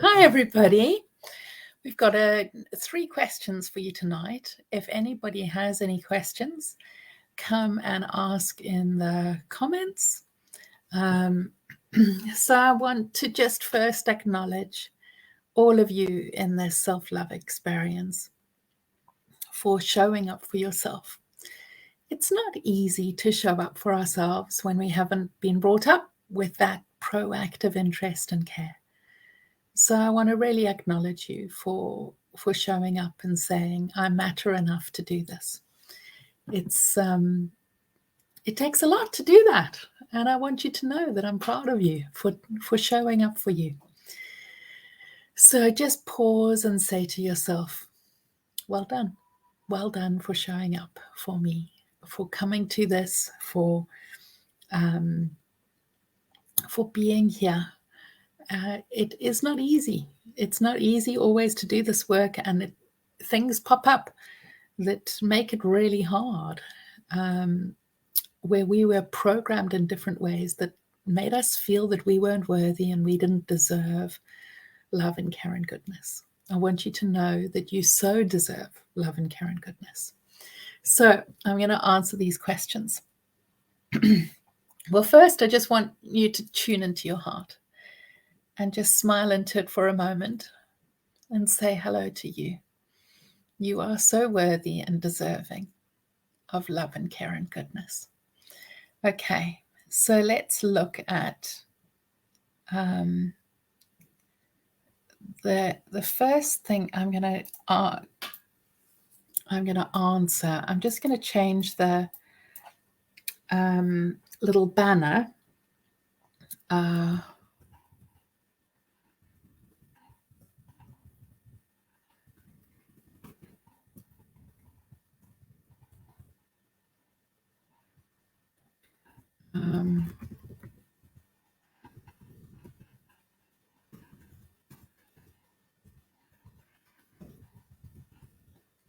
Hi, everybody. We've got 3 questions for you tonight. If anybody has any questions, come and ask in the comments. So I want to just first acknowledge all of you in this self-love experience for showing up for yourself. It's not easy to show up for ourselves when we haven't been brought up with that proactive interest and care. So I want to really acknowledge you for showing up and saying, I matter enough to do this. It takes a lot to do that. And I want you to know that I'm proud of you for showing up for you. So just pause and say to yourself, well done. Well done for showing up for me, for coming to this, for being here. It is not easy. It's not easy always to do this work, and things pop up that make it really hard, where we were programmed in different ways that made us feel that we weren't worthy and we didn't deserve love and care and goodness. I want you to know that you so deserve love and care and goodness. So I'm going to answer these questions. Well, first, I just want you to tune into your heart and just smile into it for a moment and say hello to you. You are so worthy and deserving of love and care and goodness. Okay, so let's look at the first thing I'm going to answer. I'm just going to change the little banner.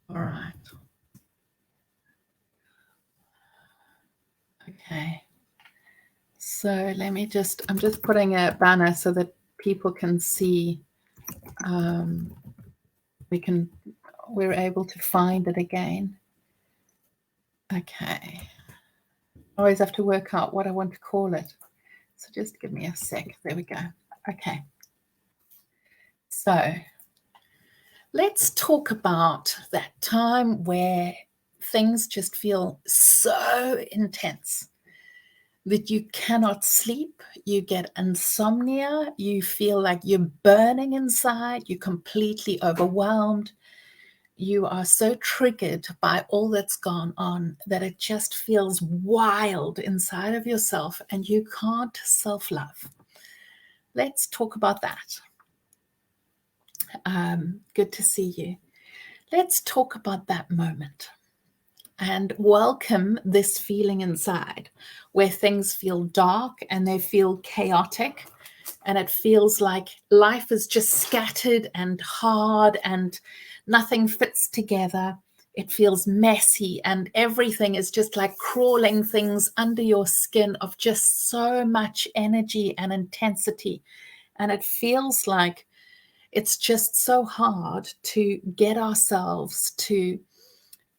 All right. Okay. So I'm just putting a banner so that people can see. We're able to find it again. Okay. I always have to work out what I want to call it. So just give me a sec. There we go. Okay. So let's talk about that time where things just feel so intense that you cannot sleep, you get insomnia, you feel like you're burning inside, you're completely overwhelmed. You are so triggered by all that's gone on that it just feels wild inside of yourself and you can't self-love. Let's talk about that. Good to see you. Let's talk about that moment and welcome this feeling inside where things feel dark and they feel chaotic and it feels like life is just scattered and hard and nothing fits together. It feels messy and everything is just like crawling things under your skin of just so much energy and intensity. And it feels like it's just so hard to get ourselves to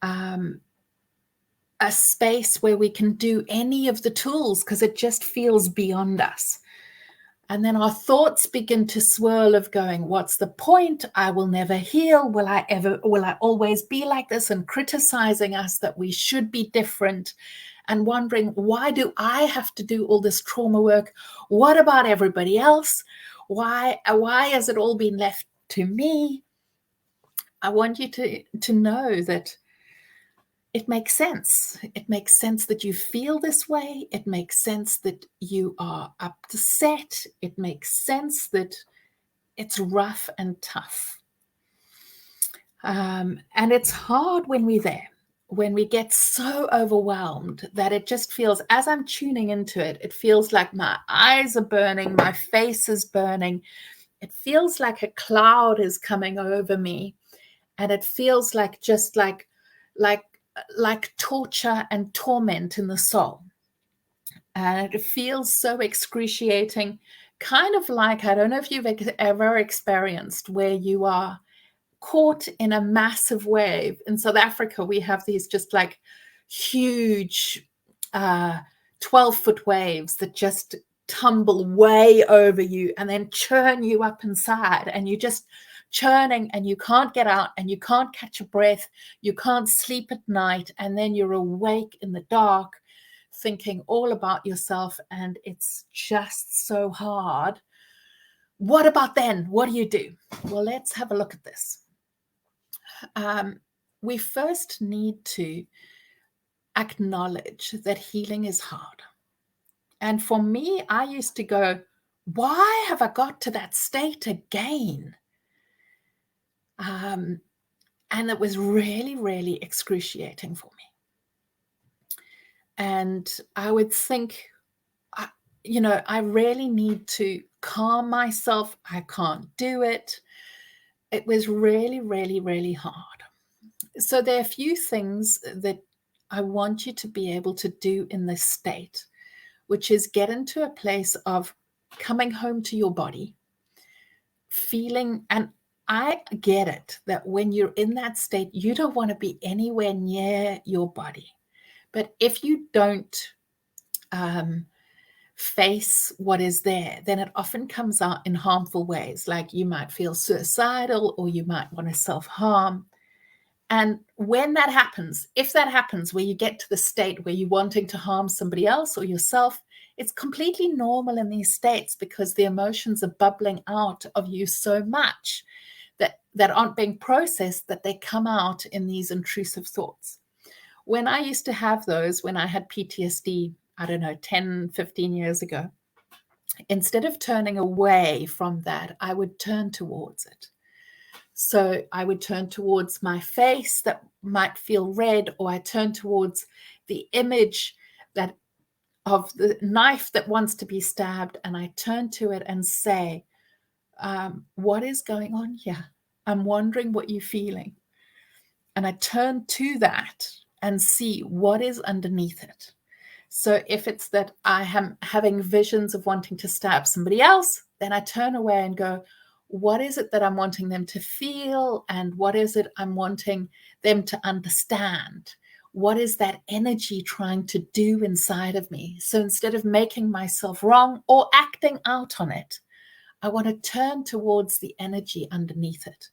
a space where we can do any of the tools because it just feels beyond us. And then our thoughts begin to swirl of going, what's the point? I will never heal. Will I always be like this? And criticizing us that we should be different and wondering, why do I have to do all this trauma work? What about everybody else? Why has it all been left to me? I want you to know that it makes sense. It makes sense that you feel this way. It makes sense that you are upset. It makes sense that it's rough and tough. And it's hard when we're there, when we get so overwhelmed that it just feels, as I'm tuning into it, it feels like my eyes are burning, my face is burning. It feels like a cloud is coming over me. And it feels like just like torture and torment in the soul. And it feels so excruciating kind of like, I don't know if you've ever experienced where you are caught in a massive wave. In South Africa, we have these just like huge 12-foot waves that just tumble way over you and then churn you up inside, and you just churning and you can't get out and you can't catch a breath, you can't sleep at night, and then you're awake in the dark thinking all about yourself, and it's just so hard. What about then? What do you do? Well, let's have a look at this. We first need to acknowledge that healing is hard. And for me, I used to go, why have I got to that state again? And it was really, really excruciating for me. And I would think, I really need to calm myself. I can't do it. It was really, really, really hard. So there are a few things that I want you to be able to do in this state, which is get into a place of coming home to your body, feeling, and I get it that when you're in that state, you don't want to be anywhere near your body. But if you don't face what is there, then it often comes out in harmful ways. Like you might feel suicidal, or you might want to self-harm. And when that happens, if that happens, where you get to the state where you're wanting to harm somebody else or yourself, it's completely normal in these states, because the emotions are bubbling out of you so much that aren't being processed, that they come out in these intrusive thoughts. When I used to have those, when I had PTSD, I don't know, 10, 15 years ago, instead of turning away from that, I would turn towards it. So I would turn towards my face that might feel red, or I turn towards the image that of the knife that wants to be stabbed, and I turn to it and say, what is going on here? I'm wondering what you're feeling. And I turn to that and see what is underneath it. So if it's that I am having visions of wanting to stab somebody else, then I turn away and go, what is it that I'm wanting them to feel? And what is it I'm wanting them to understand? What is that energy trying to do inside of me? So instead of making myself wrong or acting out on it, I want to turn towards the energy underneath it.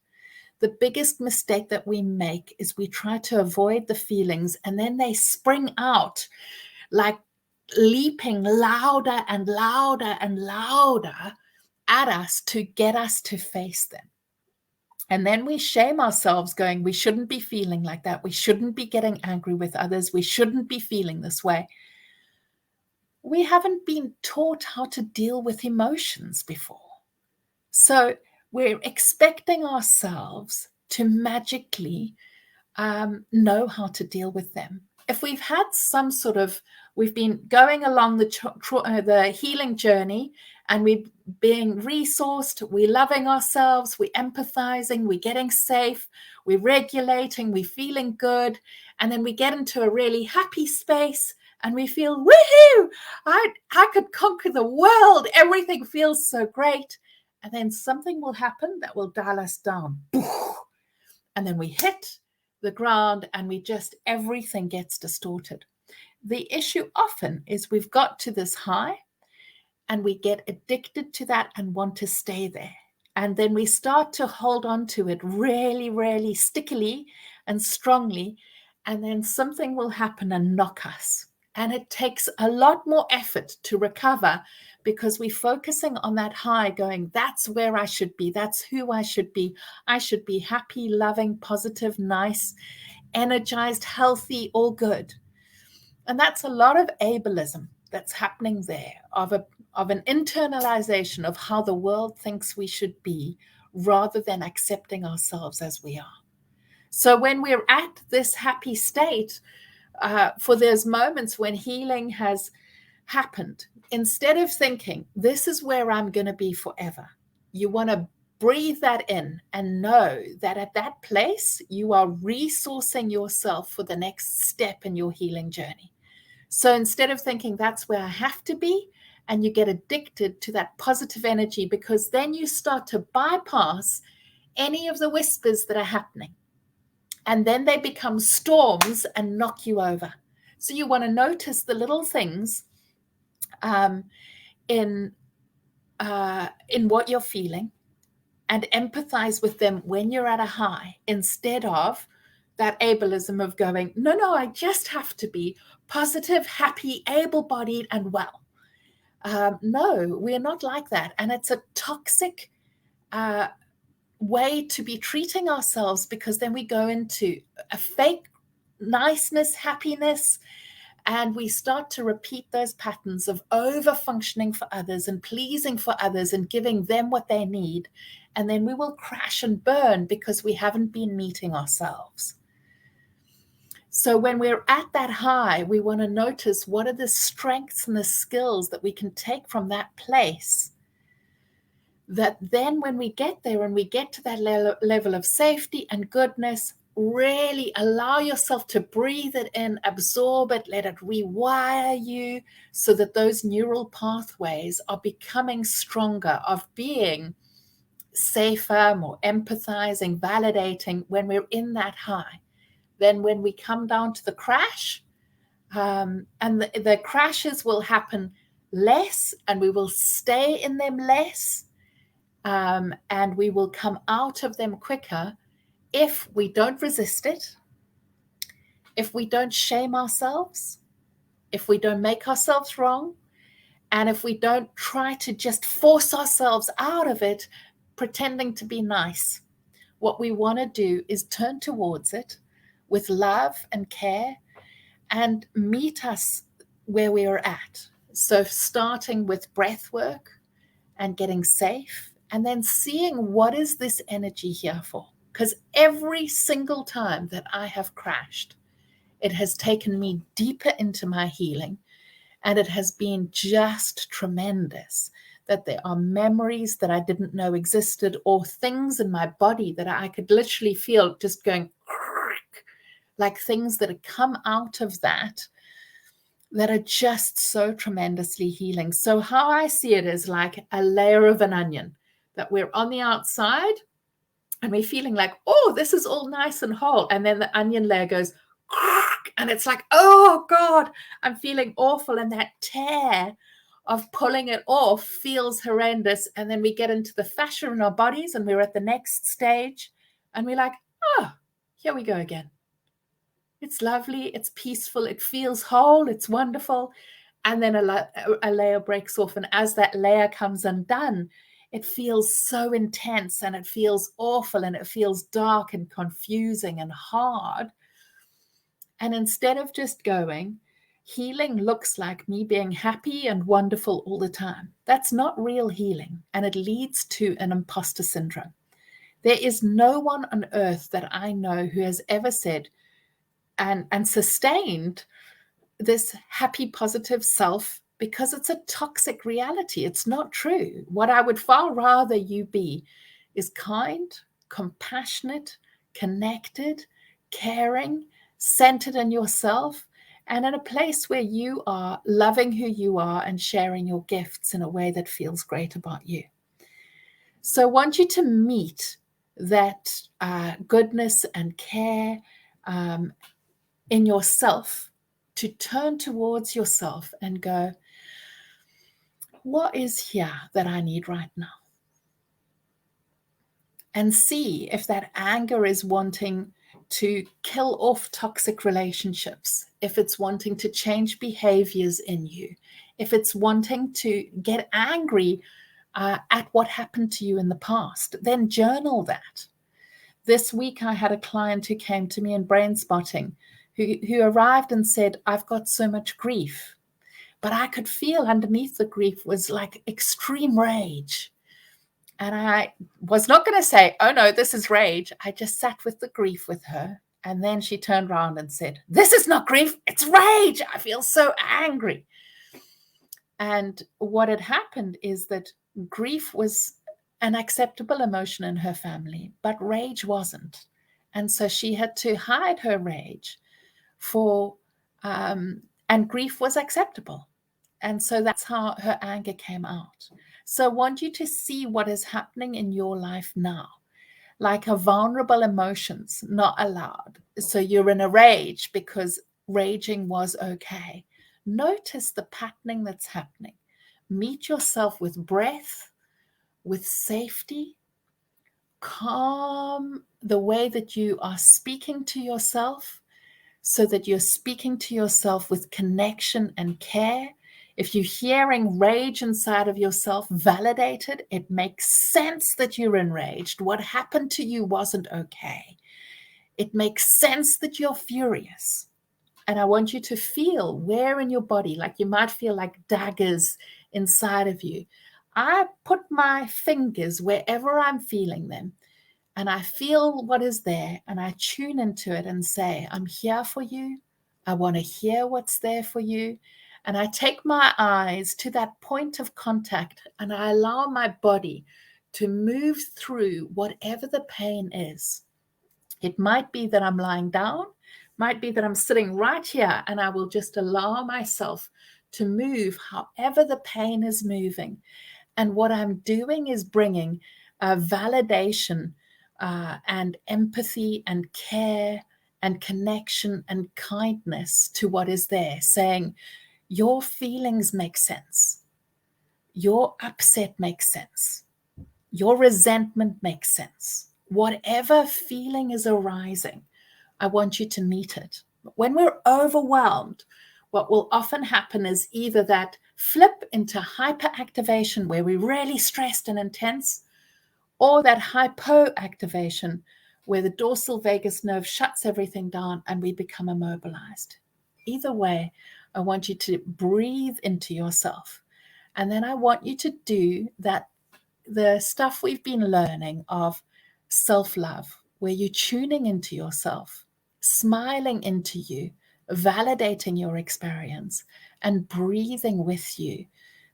The biggest mistake that we make is we try to avoid the feelings, and then they spring out like leaping louder and louder and louder at us to get us to face them. And then we shame ourselves, going, we shouldn't be feeling like that. We shouldn't be getting angry with others. We shouldn't be feeling this way. We haven't been taught how to deal with emotions before. So we're expecting ourselves to magically know how to deal with them. If we've had some sort of, we've been going along the healing journey, and we're being resourced, we're loving ourselves, we're empathizing, we're getting safe, we're regulating, we're feeling good, and then we get into a really happy space and we feel, woohoo, I could conquer the world, everything feels so great. And then something will happen that will dial us down. And then we hit the ground, and everything gets distorted. The issue often is we've got to this high, and we get addicted to that and want to stay there. And then we start to hold on to it really, really stickily and strongly. And then something will happen and knock us. And it takes a lot more effort to recover, because we're focusing on that high, going, that's where I should be. That's who I should be. I should be happy, loving, positive, nice, energized, healthy, all good. And that's a lot of ableism that's happening there, of an internalization of how the world thinks we should be, rather than accepting ourselves as we are. So when we're at this happy state, for those moments when healing has happened, instead of thinking, this is where I'm going to be forever, you want to breathe that in and know that at that place, you are resourcing yourself for the next step in your healing journey. So instead of thinking that's where I have to be, and you get addicted to that positive energy, because then you start to bypass any of the whispers that are happening. And then they become storms and knock you over. So you want to notice the little things in what you're feeling, and empathize with them when you're at a high, instead of that ableism of going, no, I just have to be positive, happy, able-bodied, and well. No, we're not like that. And it's a toxic way to be treating ourselves, because then we go into a fake niceness, happiness, and we start to repeat those patterns of over-functioning for others and pleasing for others and giving them what they need. And then we will crash and burn because we haven't been meeting ourselves. So when we're at that high, we want to notice what are the strengths and the skills that we can take from that place, that then when we get there and we get to that level of safety and goodness, really allow yourself to breathe it in, absorb it, let it rewire you, so that those neural pathways are becoming stronger, of being safer, more empathizing, validating when we're in that high. Then when we come down to the crash, and the crashes will happen less, and we will stay in them less, and we will come out of them quicker if we don't resist it, if we don't shame ourselves, if we don't make ourselves wrong, and if we don't try to just force ourselves out of it, pretending to be nice. What we want to do is turn towards it with love and care, and meet us where we are at. So starting with breath work and getting safe, and then seeing what is this energy here for. Because every single time that I have crashed, it has taken me deeper into my healing, and it has been just tremendous. That there are memories that I didn't know existed, or things in my body that I could literally feel just going like things that have come out of that are just so tremendously healing. So how I see it is like a layer of an onion, that we're on the outside and we're feeling like, oh, this is all nice and whole. And then the onion layer goes, and it's like, oh God, I'm feeling awful. And that tear of pulling it off feels horrendous. And then we get into the fascia in our bodies, and we're at the next stage, and we're like, oh, here we go again. It's lovely, it's peaceful, it feels whole, it's wonderful. And then a layer breaks off. And as that layer comes undone, it feels so intense, and it feels awful, and it feels dark and confusing and hard. And instead of just going, healing looks like me being happy and wonderful all the time. That's not real healing, and it leads to an imposter syndrome. There is no one on earth that I know who has ever said and sustained this happy, positive self, because it's a toxic reality. It's not true. What I would far rather you be is kind, compassionate, connected, caring, centered in yourself, and in a place where you are loving who you are and sharing your gifts in a way that feels great about you. So I want you to meet that goodness and care in yourself, to turn towards yourself and go, what is here that I need right now? And see if that anger is wanting to kill off toxic relationships, if it's wanting to change behaviors in you, if it's wanting to get angry at what happened to you in the past, then journal that. This week I had a client who came to me in brain spotting, who arrived and said, I've got so much grief. But I could feel underneath the grief was like extreme rage. And I was not going to say, oh no, this is rage. I just sat with the grief with her. And then she turned around and said, this is not grief, it's rage. I feel so angry. And what had happened is that grief was an acceptable emotion in her family, but rage wasn't. And so she had to hide her rage and grief was acceptable. And so that's how her anger came out. So I want you to see what is happening in your life now, like a vulnerable emotions not allowed. So you're in a rage because raging was okay. Notice the patterning that's happening. Meet yourself with breath, with safety, calm the way that you are speaking to yourself, so that you're speaking to yourself with connection and care. If you're hearing rage inside of yourself, validate it. It makes sense that you're enraged. What happened to you wasn't okay. It makes sense that you're furious. And I want you to feel where in your body, like you might feel like daggers inside of you. I put my fingers wherever I'm feeling them, and I feel what is there, and I tune into it and say, I'm here for you. I want to hear what's there for you. And I take my eyes to that point of contact, and I allow my body to move through whatever the pain is. It might be that I'm lying down, might be that I'm sitting right here, and I will just allow myself to move however the pain is moving. And what I'm doing is bringing a validation and empathy and care and connection and kindness to what is there, saying, your feelings make sense. Your upset makes sense. Your resentment makes sense. Whatever feeling is arising, I want you to meet it. When we're overwhelmed, what will often happen is either that flip into hyperactivation where we're really stressed and intense, or that hypoactivation where the dorsal vagus nerve shuts everything down and we become immobilized. Either way, I want you to breathe into yourself. And then I want you to do that, the stuff we've been learning of self-love, where you're tuning into yourself, smiling into you, validating your experience, and breathing with you.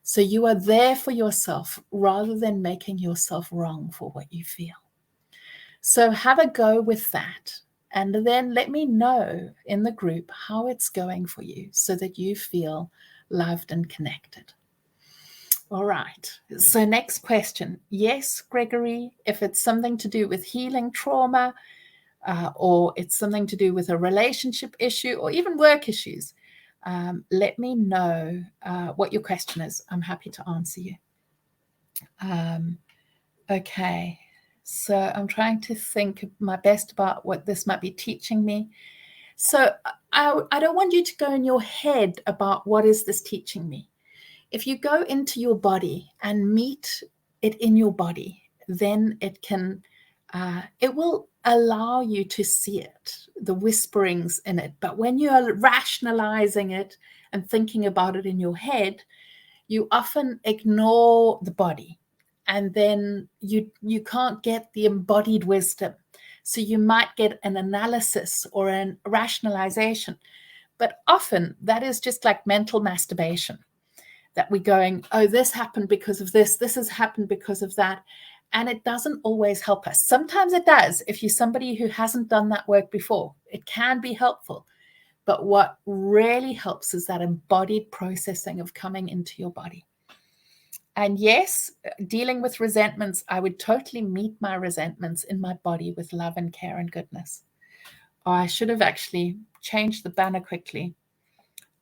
So you are there for yourself rather than making yourself wrong for what you feel. So have a go with that. And then let me know in the group how it's going for you so that you feel loved and connected. All right. So next question. Yes, Gregory, if it's something to do with healing trauma, or it's something to do with a relationship issue or even work issues, let me know what your question is. I'm happy to answer you. Okay. So I'm trying to think my best about what this might be teaching me. So I don't want you to go in your head about what is this teaching me. If you go into your body and meet it in your body, then it can, it will allow you to see it, the whisperings in it. But when you're rationalizing it and thinking about it in your head, you often ignore the body. And then you can't get the embodied wisdom. So you might get an analysis or a rationalization. But often that is just like mental masturbation, that we're going, oh, this happened because of this has happened because of that. And it doesn't always help us. Sometimes it does. If you're somebody who hasn't done that work before, it can be helpful. But what really helps is that embodied processing of coming into your body. And yes, dealing with resentments, I would totally meet my resentments in my body with love and care and goodness. Oh, I should have actually changed the banner quickly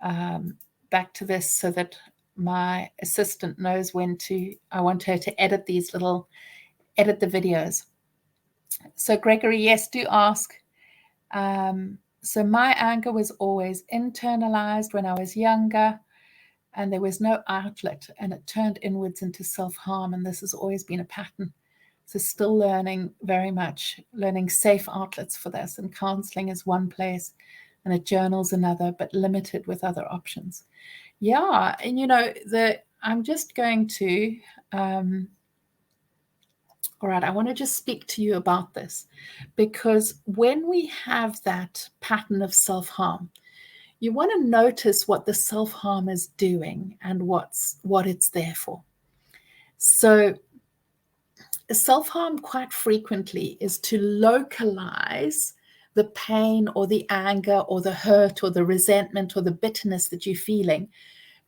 back to this so that my assistant knows when to, I want her to edit the videos. So Gregory, yes, do ask. So my anger was always internalized when I was younger, and there was no outlet, and it turned inwards into self-harm, and this has always been a pattern. So still learning, very much learning safe outlets for this, and counseling is one place and a journal's another, but limited with other options. Yeah, and I'm just going to all right, I want to just speak to you about this, because when we have that pattern of self-harm, you want to notice what the self-harm is doing and what it's there for. So self-harm quite frequently is to localize the pain or the anger or the hurt or the resentment or the bitterness that you're feeling,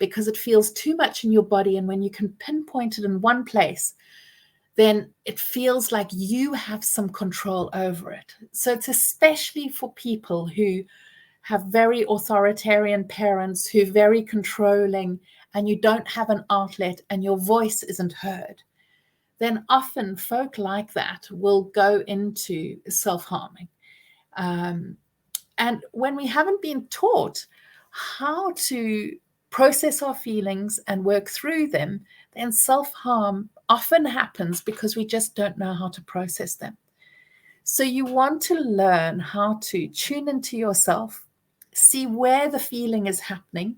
because it feels too much in your body. And when you can pinpoint it in one place, then it feels like you have some control over it. So it's especially for people who have very authoritarian parents, who are very controlling, and you don't have an outlet and your voice isn't heard. Then often folk like that will go into self-harming. And when we haven't been taught how to process our feelings and work through them, then self-harm often happens because we just don't know how to process them. So you want to learn how to tune into yourself, see where the feeling is happening,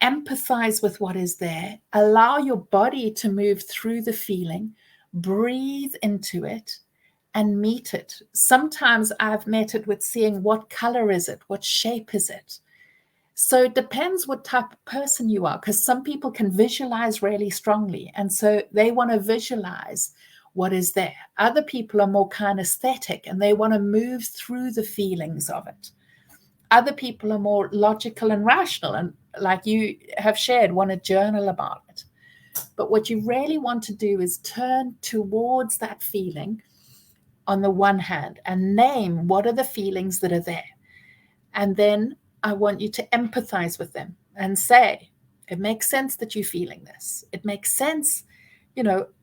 empathize with what is there, allow your body to move through the feeling, breathe into it, and meet it. Sometimes I've met it with seeing what color is it, what shape is it. So it depends what type of person you are, because some people can visualize really strongly, and so they want to visualize what is there. Other people are more kinesthetic and they want to move through the feelings of it. Other people are more logical and rational, and like you have shared, want to journal about it. But what you really want to do is turn towards that feeling on the one hand and name what are the feelings that are there. And then I want you to empathize with them and say, it makes sense that you're feeling this. It makes sense,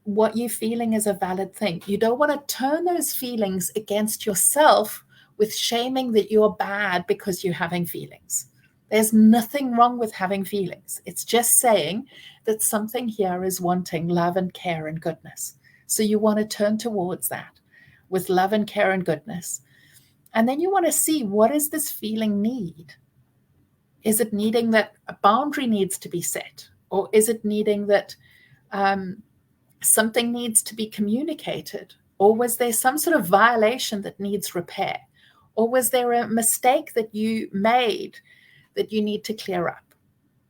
what you're feeling is a valid thing. You don't want to turn those feelings against yourself with shaming that you're bad because you're having feelings. There's nothing wrong with having feelings. It's just saying that something here is wanting love and care and goodness. So you want to turn towards that with love and care and goodness. And then you want to see, what does this feeling need? Is it needing that a boundary needs to be set? Or is it needing that something needs to be communicated? Or was there some sort of violation that needs repair? Or was there a mistake that you made that you need to clear up?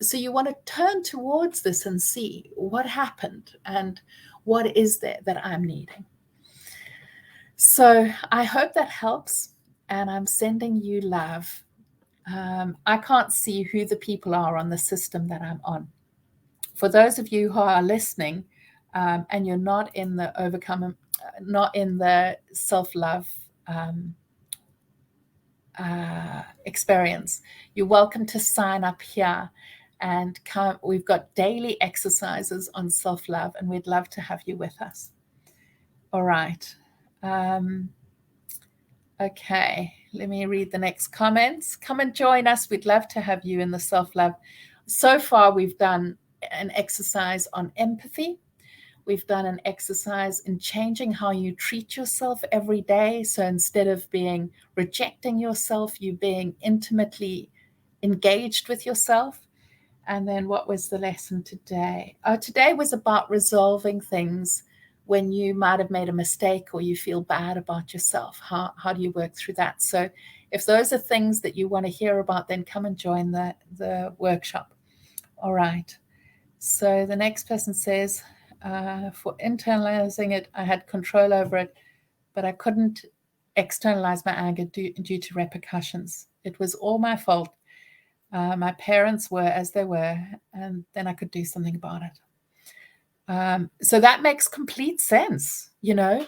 So you want to turn towards this and see what happened and what is there that I'm needing. So I hope that helps, and I'm sending you love. I can't see who the people are on the system that I'm on. For those of you who are listening, and you're not in the not in the self-love experience, you're welcome to sign up here and come. We've got daily exercises on self-love, and we'd love to have you with us. All right. Okay, let me read the next comments. Come and join us. We'd love to have you in the self-love. So far, we've done an exercise on empathy. We've done an exercise in changing how you treat yourself every day. So instead of rejecting yourself, you being intimately engaged with yourself. And then what was the lesson today? Today was about resolving things when you might have made a mistake or you feel bad about yourself. How do you work through that? So if those are things that you want to hear about, then come and join the workshop. All right. So the next person says, for internalizing it, I had control over it, but I couldn't externalize my anger due to repercussions. It was all my fault. My parents were as they were, and then I could do something about it. So that makes complete sense. When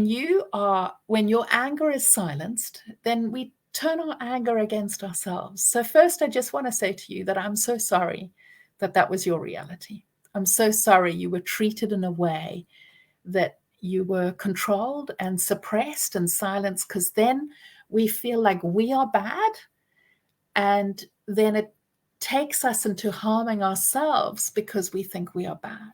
your anger is silenced, then we turn our anger against ourselves. So first, I just want to say to you that I'm so sorry that was your reality. I'm so sorry you were treated in a way that you were controlled and suppressed and silenced, because then we feel like we are bad, and then it takes us into harming ourselves because we think we are bad.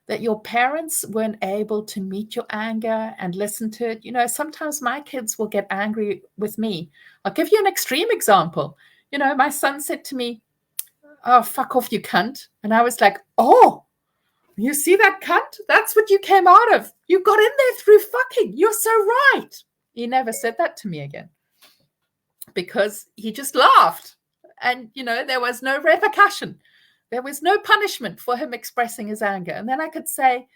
That your parents weren't able to meet your anger and listen to it. Sometimes my kids will get angry with me. I'll give you an extreme example. My son said to me, "Oh, fuck off, you cunt." And I was like, "Oh, you see that cunt? That's what you came out of. You got in there through fucking. You're so right." He never said that to me again because he just laughed. And, there was no repercussion. There was no punishment for him expressing his anger. And then I could say,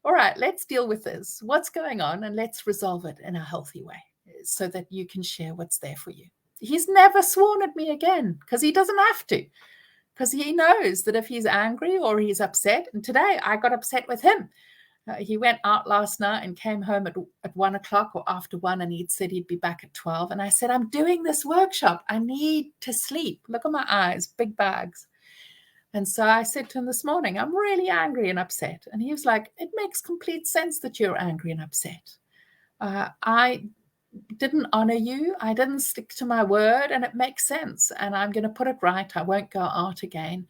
all right, let's deal with this. What's going on? And let's resolve it in a healthy way so that you can share what's there for you. He's never sworn at me again because he doesn't have to, because he knows that if he's angry or he's upset, and today I got upset with him. He went out last night and came home at 1 o'clock or after 1, and he'd said he'd be back at 12. And I said, I'm doing this workshop. I need to sleep. Look at my eyes, big bags. And so I said to him this morning, I'm really angry and upset. And he was like, it makes complete sense that you're angry and upset. I didn't honor you. I didn't stick to my word, and it makes sense. And I'm going to put it right. I won't go out again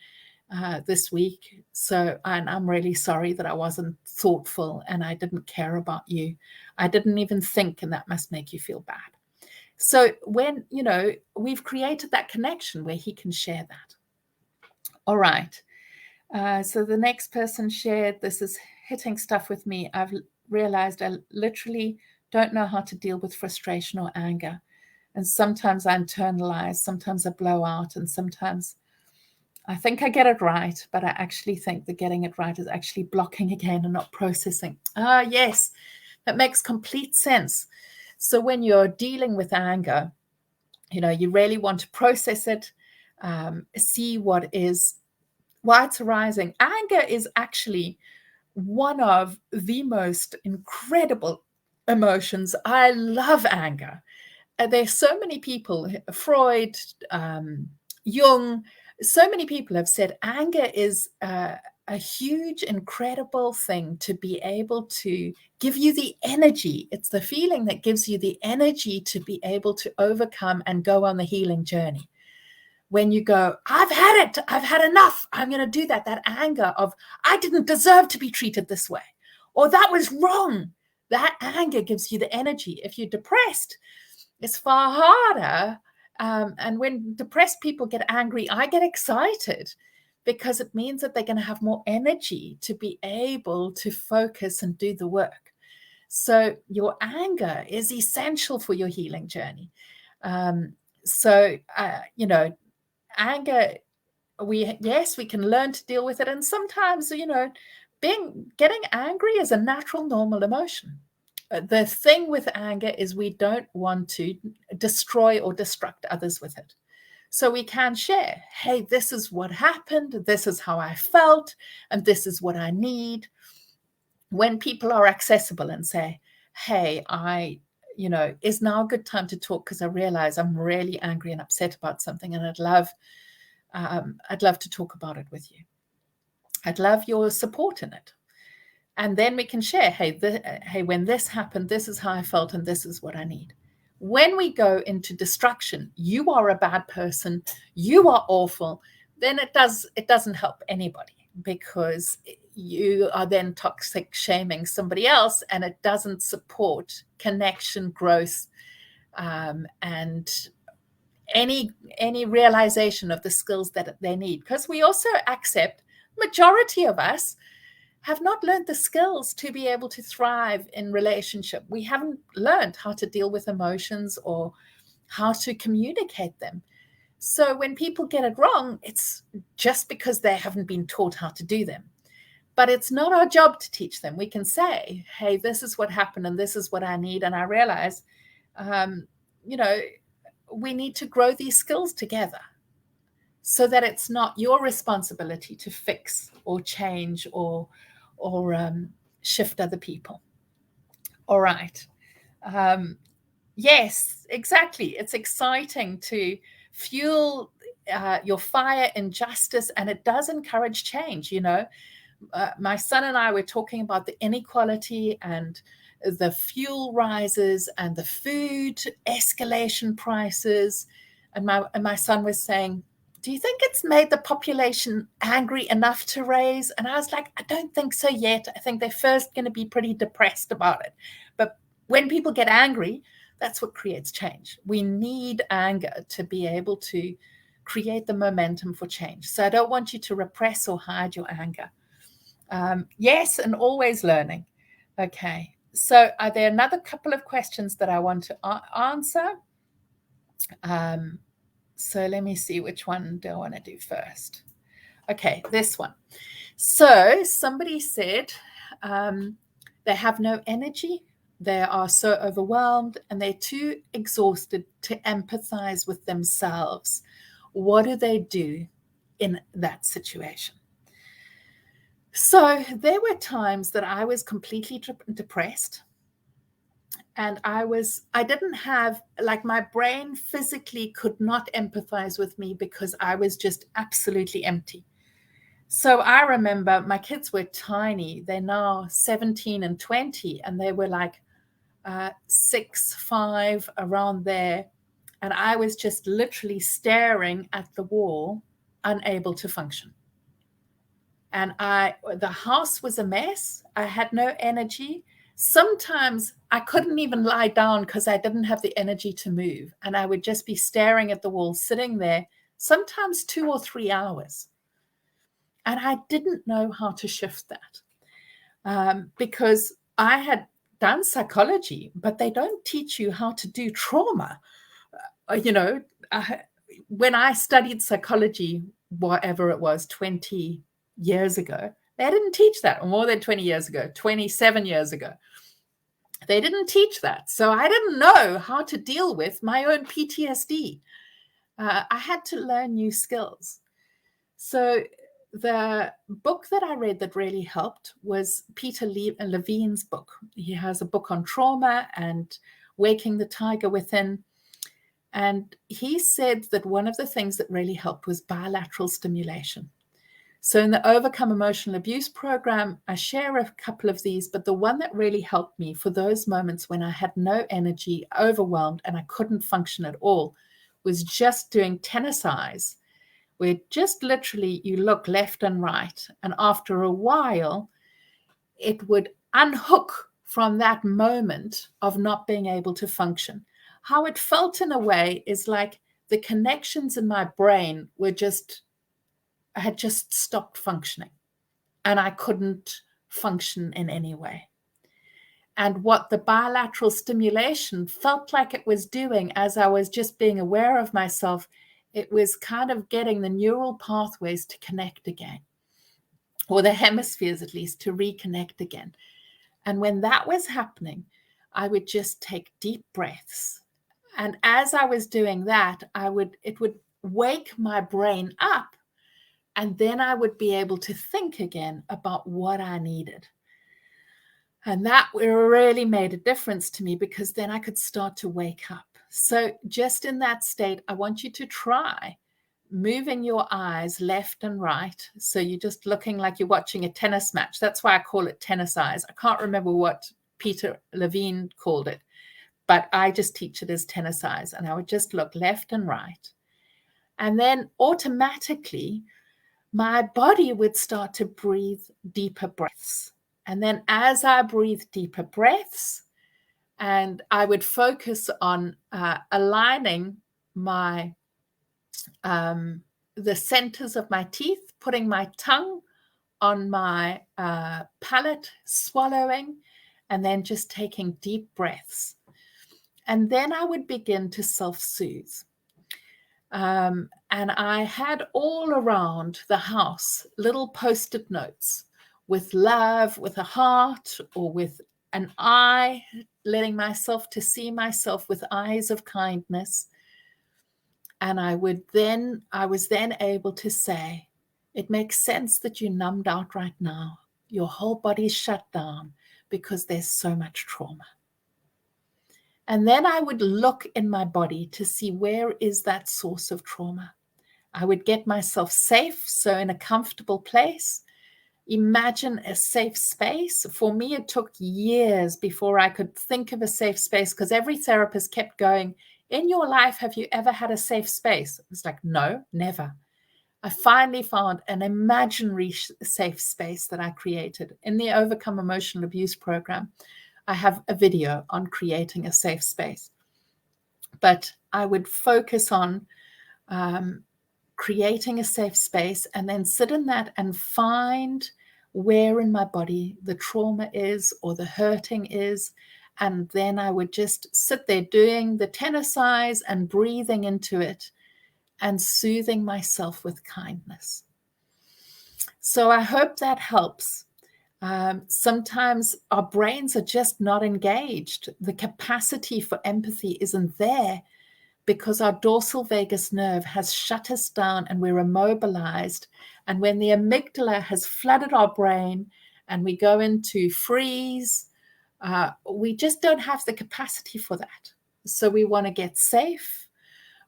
this week. So, and I'm really sorry that I wasn't thoughtful and I didn't care about you. I didn't even think, and that must make you feel bad. So when, we've created that connection where he can share that. All right. So the next person shared, this is hitting stuff with me. I've realized I literally don't know how to deal with frustration or anger. And sometimes I internalize, sometimes I blow out, and sometimes I think I get it right, but I actually think that getting it right is actually blocking again and not processing. Yes, that makes complete sense. So when you're dealing with anger, you really want to process it, see why it's arising. Anger is actually one of the most incredible emotions. I love anger. There's so many people, Freud, Jung, so many people have said anger is a huge, incredible thing to be able to give you the energy. It's the feeling that gives you the energy to be able to overcome and go on the healing journey. When you go, I've had it, I've had enough, I'm going to do that anger of, I didn't deserve to be treated this way, or that was wrong. That anger gives you the energy. If you're depressed, it's far harder. And when depressed people get angry, I get excited because it means that they're going to have more energy to be able to focus and do the work. So your anger is essential for your healing journey. Anger, we can learn to deal with it. And sometimes, getting angry is a natural, normal emotion. The thing with anger is we don't want to destroy or destruct others with it. So we can share, hey, this is what happened, this is how I felt, and this is what I need. When people are accessible and say, hey, is now a good time to talk because I realize I'm really angry and upset about something, and I'd love to talk about it with you. I'd love your support in it. And then we can share, hey, when this happened, this is how I felt, and this is what I need. When we go into destruction, you are a bad person, you are awful, then it doesn't help anybody, because you are then toxic shaming somebody else, and it doesn't support connection, growth, and any realization of the skills that they need. Because we also accept, majority of us have not learned the skills to be able to thrive in relationship. We haven't learned how to deal with emotions or how to communicate them. So when people get it wrong, it's just because they haven't been taught how to do them. But it's not our job to teach them. We can say, hey, this is what happened and this is what I need. And I realize, we need to grow these skills together so that it's not your responsibility to fix or change or shift other people. All right. Yes, exactly. It's exciting to fuel your fire in justice, and it does encourage change. My son and I were talking about the inequality and the fuel rises and the food escalation prices. And my son was saying, do you think it's made the population angry enough to raise? And I was like, I don't think so yet. I think they're first going to be pretty depressed about it. But when people get angry, that's what creates change. We need anger to be able to create the momentum for change. So I don't want you to repress or hide your anger. Yes, and always learning. Okay. So are there another couple of questions that I want to answer? So let me see, which one do I want to do first? Okay, this one. So somebody said they have no energy They are so overwhelmed and they're too exhausted to empathize with themselves. What do they do in that situation? So there were times that I was completely depressed, and I didn't have, like, my brain physically could not empathize with me because I was just absolutely empty. So I remember my kids were tiny. They're now 17 and 20, and they were like 6, 5, around there. And I was just literally staring at the wall, unable to function. And the house was a mess. I had no energy. Sometimes I couldn't even lie down because I didn't have the energy to move. And I would just be staring at the wall, sitting there, sometimes 2 or 3 hours. And I didn't know how to shift that because I had done psychology, but they don't teach you how to do trauma. When I studied psychology, whatever it was, 20 years ago, they didn't teach that. Or more than 20 years ago, 27 years ago, they didn't teach that. So I didn't know how to deal with my own PTSD. I had to learn new skills. So the book that I read that really helped was Peter Levine's book. He has a book on trauma and Waking the Tiger Within. And he said that one of the things that really helped was bilateral stimulation. So in the Overcome Emotional Abuse program, I share a couple of these, but the one that really helped me for those moments when I had no energy, overwhelmed, and I couldn't function at all was just doing tennis eyes, where just literally you look left and right. And after a while, it would unhook from that moment of not being able to function. How it felt in a way is like the connections in my brain had just stopped functioning, and I couldn't function in any way. And what the bilateral stimulation felt like it was doing, as I was just being aware of myself, it was kind of getting the neural pathways to connect again, or the hemispheres at least to reconnect again. And when that was happening, I would just take deep breaths. And as I was doing that, it would wake my brain up, and then I would be able to think again about what I needed. And that really made a difference to me, because then I could start to wake up. So just in that state, I want you to try moving your eyes left and right. So you're just looking like you're watching a tennis match. That's why I call it tennis eyes. I can't remember what Peter Levine called it, but I just teach it as tennis eyes. And I would just look left and right. And then automatically, my body would start to breathe deeper breaths. And then as I breathe deeper breaths, and I would focus on aligning my the centers of my teeth, putting my tongue on my palate, swallowing, and then just taking deep breaths. And then I would begin to self-soothe. And I had all around the house little post-it notes with love, with a heart, or with an eye, letting myself to see myself with eyes of kindness. And I was then able to say, it makes sense that you're numbed out right now. Your whole body's shut down because there's so much trauma. And then I would look in my body to see, where is that source of trauma? I would get myself safe, so in a comfortable place. Imagine a safe space. For me, it took years before I could think of a safe space, because every therapist kept going, in your life, have you ever had a safe space? It's like, no, never. I finally found an imaginary safe space that I created in the Overcome Emotional Abuse program. I have a video on creating a safe space. But I would focus on creating a safe space, and then sit in that and find where in my body the trauma is or the hurting is. And then I would just sit there doing the tennis eyes and breathing into it and soothing myself with kindness. So I hope that helps. Sometimes our brains are just not engaged. The capacity for empathy isn't there because our dorsal vagus nerve has shut us down and we're immobilized. And when the amygdala has flooded our brain and we go into freeze, we just don't have the capacity for that. So we want to get safe,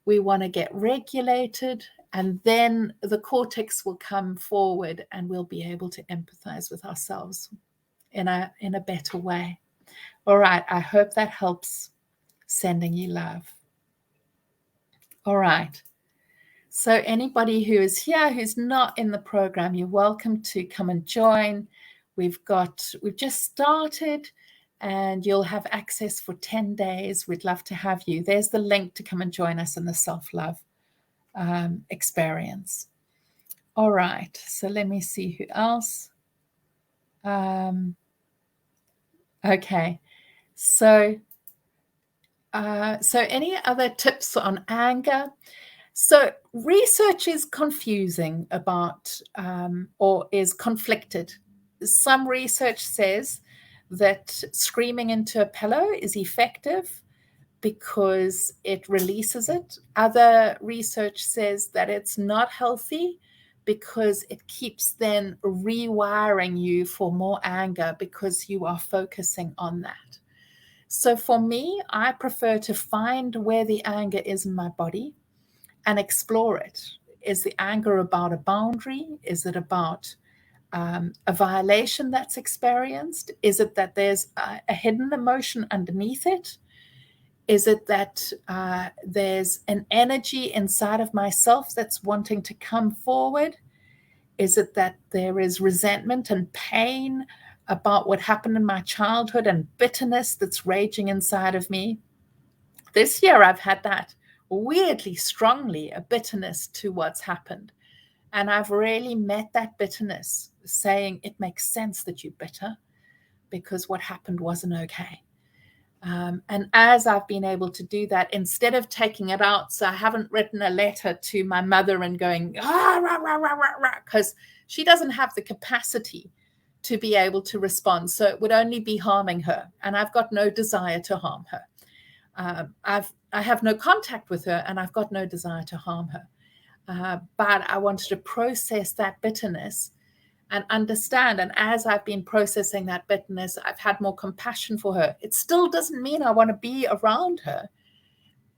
we want to get regulated, and then the cortex will come forward and we'll be able to empathize with ourselves in a better way. All right, I hope that helps. Sending you love. All right. So anybody who is here who's not in the program, you're welcome to come and join. We've just started and you'll have access for 10 days. We'd love to have you. There's the link to come and join us in the self-love experience. All right. So let me see who else. Okay. So any other tips on anger? So research is confusing about or is conflicted. Some research says that screaming into a pillow is effective because it releases it. Other research says that it's not healthy because it keeps then rewiring you for more anger because you are focusing on that. So for me, I prefer to find where the anger is in my body and explore it. Is the anger about a boundary? Is it about a violation that's experienced? Is it that there's a hidden emotion underneath it? Is it that there's an energy inside of myself that's wanting to come forward? Is it that there is resentment and pain about what happened in my childhood and bitterness that's raging inside of me? This year, I've had that weirdly strongly, a bitterness to what's happened. And I've really met that bitterness saying it makes sense that you're bitter because what happened wasn't okay. And as I've been able to do that, instead of taking it out, so I haven't written a letter to my mother and going, because she doesn't have the capacity to be able to respond. So it would only be harming her. And I've got no desire to harm her. I have no contact with her and I've got no desire to harm her. But I wanted to process that bitterness and understand. And as I've been processing that bitterness, I've had more compassion for her. It still doesn't mean I want to be around her,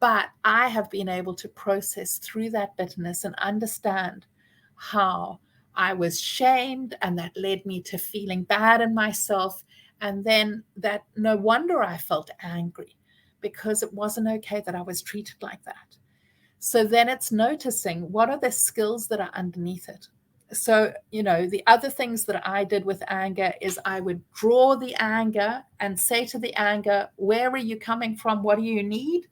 but I have been able to process through that bitterness and understand how I was shamed, and that led me to feeling bad in myself. And then that no wonder I felt angry because it wasn't okay that I was treated like that. So then it's noticing what are the skills that are underneath it. So, the other things that I did with anger is I would draw the anger and say to the anger, where are you coming from? What do you need?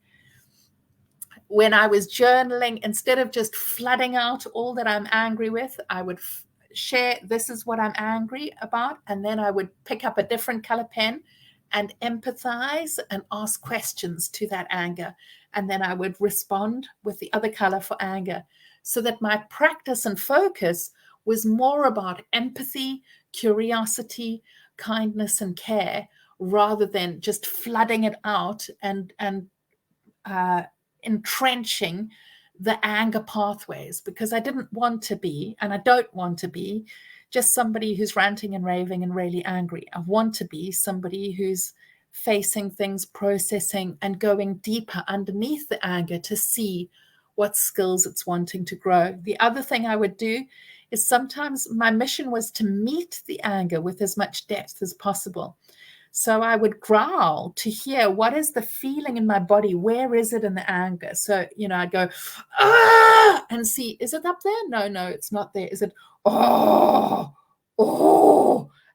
When I was journaling, instead of just flooding out all that I'm angry with, I would share, this is what I'm angry about. And then I would pick up a different color pen and empathize and ask questions to that anger. And then I would respond with the other color for anger, so that my practice and focus was more about empathy, curiosity, kindness, and care, rather than just flooding it out and entrenching the anger pathways, because I didn't want to be, and I don't want to be, just somebody who's ranting and raving and really angry. I want to be somebody who's facing things, processing, and going deeper underneath the anger to see what skills it's wanting to grow. The other thing I would do is sometimes my mission was to meet the anger with as much depth as possible. So I would growl to hear what is the feeling in my body? Where is it in the anger? So, I'd go, ah, and see, is it up there? No, it's not there. Is it, oh,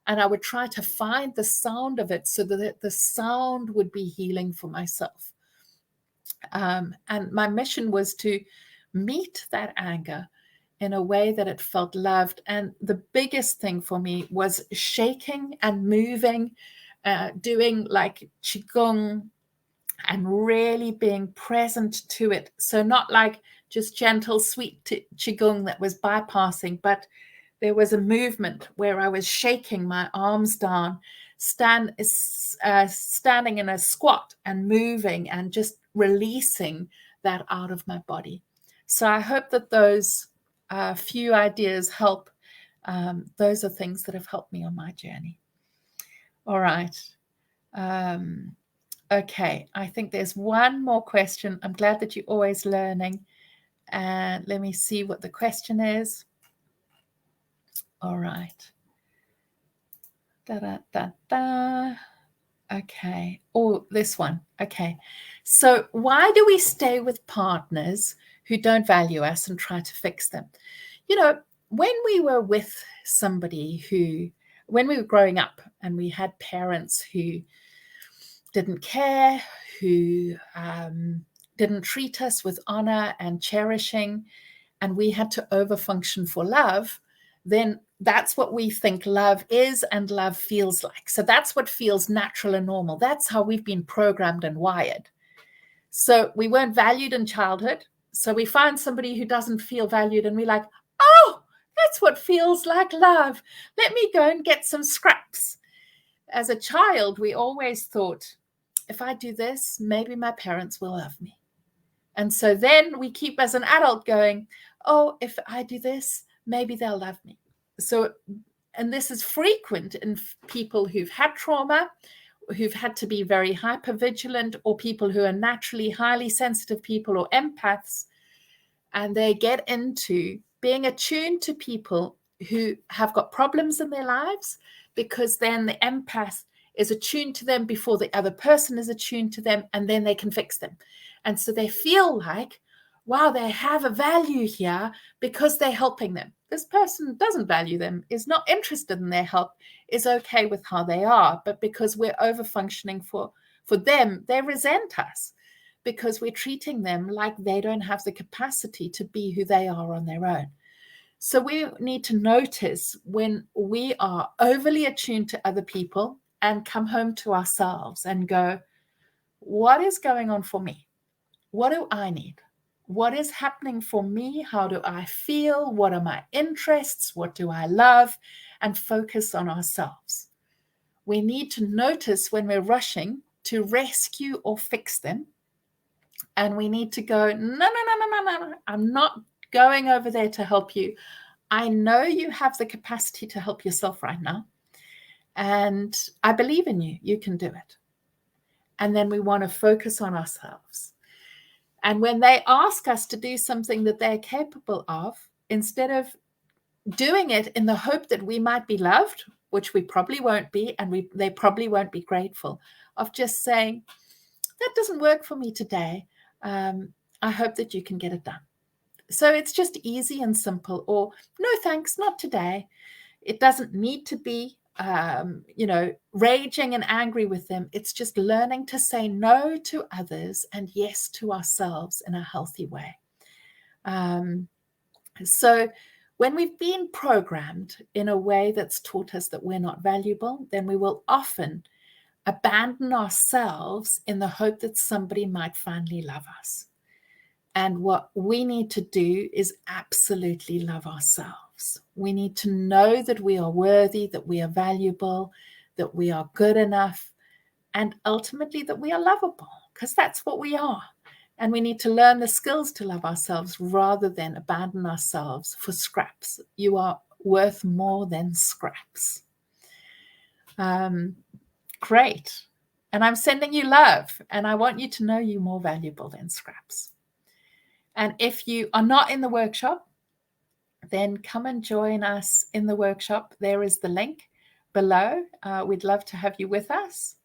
and I would try to find the sound of it so that the sound would be healing for myself. And my mission was to meet that anger in a way that it felt loved. And the biggest thing for me was shaking and moving, doing like qigong and really being present to it. So not like just gentle, sweet qigong that was bypassing, but there was a movement where I was shaking my arms down, standing in a squat and moving and just releasing that out of my body. So I hope that those few ideas help. Those are things that have helped me on my journey. All right. Okay, I think there's one more question. I'm glad that you're always learning. And let me see what the question is. All right. Okay. Oh, this one. Okay. So why do we stay with partners who don't value us and try to fix them? You know, when we were with somebody when we were growing up and we had parents who didn't care, who didn't treat us with honor and cherishing, and we had to overfunction for love, then that's what we think love is and love feels like. So that's what feels natural and normal. That's how we've been programmed and wired. So we weren't valued in childhood. So we find somebody who doesn't feel valued and we're like, oh, that's what feels like love. Let me go and get some scraps. As a child, we always thought, if I do this, maybe my parents will love me. And so then we keep as an adult going, oh, if I do this, maybe they'll love me. So, and this is frequent in people who've had trauma, who've had to be very hypervigilant, or people who are naturally highly sensitive people or empaths. And they get into being attuned to people who have got problems in their lives, because then the empath is attuned to them before the other person is attuned to them, and then they can fix them. And so they feel like, wow, they have a value here because they're helping them. This person doesn't value them, is not interested in their help, is okay with how they are. But because we're over-functioning for them, they resent us because we're treating them like they don't have the capacity to be who they are on their own. So we need to notice when we are overly attuned to other people and come home to ourselves and go, what is going on for me? What do I need? What is happening for me? How do I feel? What are my interests? What do I love? And focus on ourselves. We need to notice when we're rushing to rescue or fix them. And we need to go, no, I'm not going over there to help you. I know you have the capacity to help yourself right now. And I believe in you. You can do it. And then we want to focus on ourselves. And when they ask us to do something that they're capable of, instead of doing it in the hope that we might be loved, which we probably won't be, and they probably won't be grateful, of just saying, that doesn't work for me today. I hope that you can get it done. So it's just easy and simple, or no, thanks, not today. It doesn't need to be, raging and angry with them. It's just learning to say no to others and yes to ourselves in a healthy way. So when we've been programmed in a way that's taught us that we're not valuable, then we will often abandon ourselves in the hope that somebody might finally love us. And what we need to do is absolutely love ourselves. We need to know that we are worthy, that we are valuable, that we are good enough, and ultimately that we are lovable, because that's what we are. And we need to learn the skills to love ourselves rather than abandon ourselves for scraps. You are worth more than scraps. Great. And I'm sending you love, and I want you to know you're more valuable than scraps. And if you are not in the workshop, then come and join us in the workshop. There is the link below. We'd love to have you with us,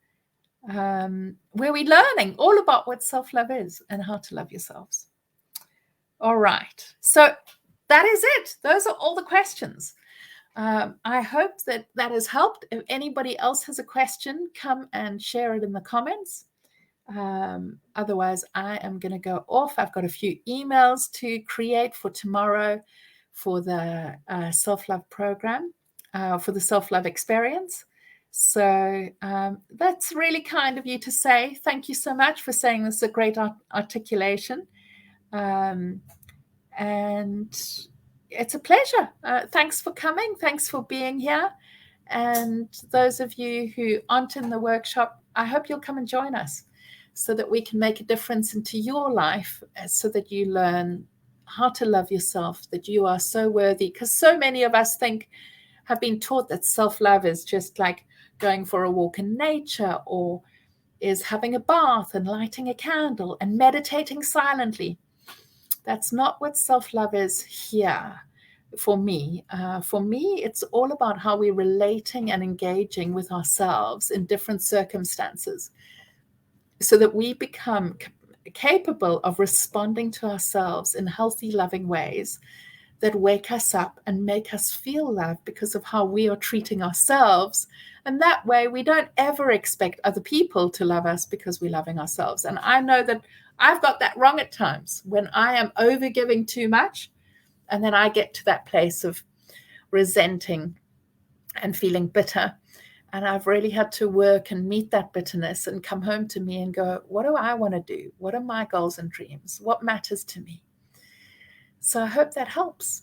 where we're learning all about what self-love is and how to love yourselves. All right. So that is it. Those are all the questions. I hope that has helped. If anybody else has a question, come and share it in the comments. Otherwise, I am going to go off. I've got a few emails to create for tomorrow for the self-love program, for the self-love experience. So that's really kind of you to say. Thank you so much for saying this is a great articulation. And it's a pleasure. Thanks for coming. Thanks for being here. And those of you who aren't in the workshop, I hope you'll come and join us so that we can make a difference into your life, so that you learn how to love yourself, that you are so worthy. Because so many of us have been taught that self-love is just like going for a walk in nature, or is having a bath and lighting a candle and meditating silently. That's not what self-love is here for me. For me, it's all about how we're relating and engaging with ourselves in different circumstances so that we become capable of responding to ourselves in healthy, loving ways that wake us up and make us feel loved because of how we are treating ourselves. And that way we don't ever expect other people to love us because we're loving ourselves. And I know that I've got that wrong at times when I am overgiving too much. And then I get to that place of resenting and feeling bitter. And I've really had to work and meet that bitterness and come home to me and go, what do I want to do? What are my goals and dreams? What matters to me? So I hope that helps.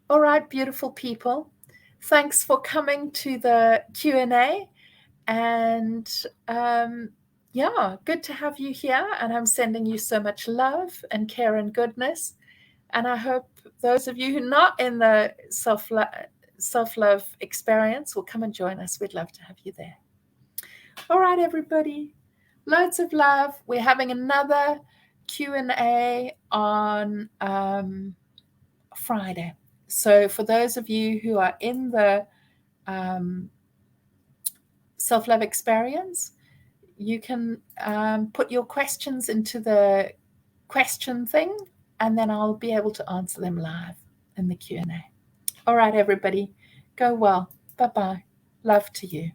All right, beautiful people. Thanks for coming to the Q&A. And yeah, good to have you here. And I'm sending you so much love and care and goodness. And I hope those of you who are not in the self-love experience will come and join us. We'd love to have you there. All right, everybody. Loads of love. We're having another Q&A on Friday. So for those of you who are in the self-love experience, you can put your questions into the question thing, and then I'll be able to answer them live in the Q&A. All right, everybody. Go well. Bye-bye. Love to you.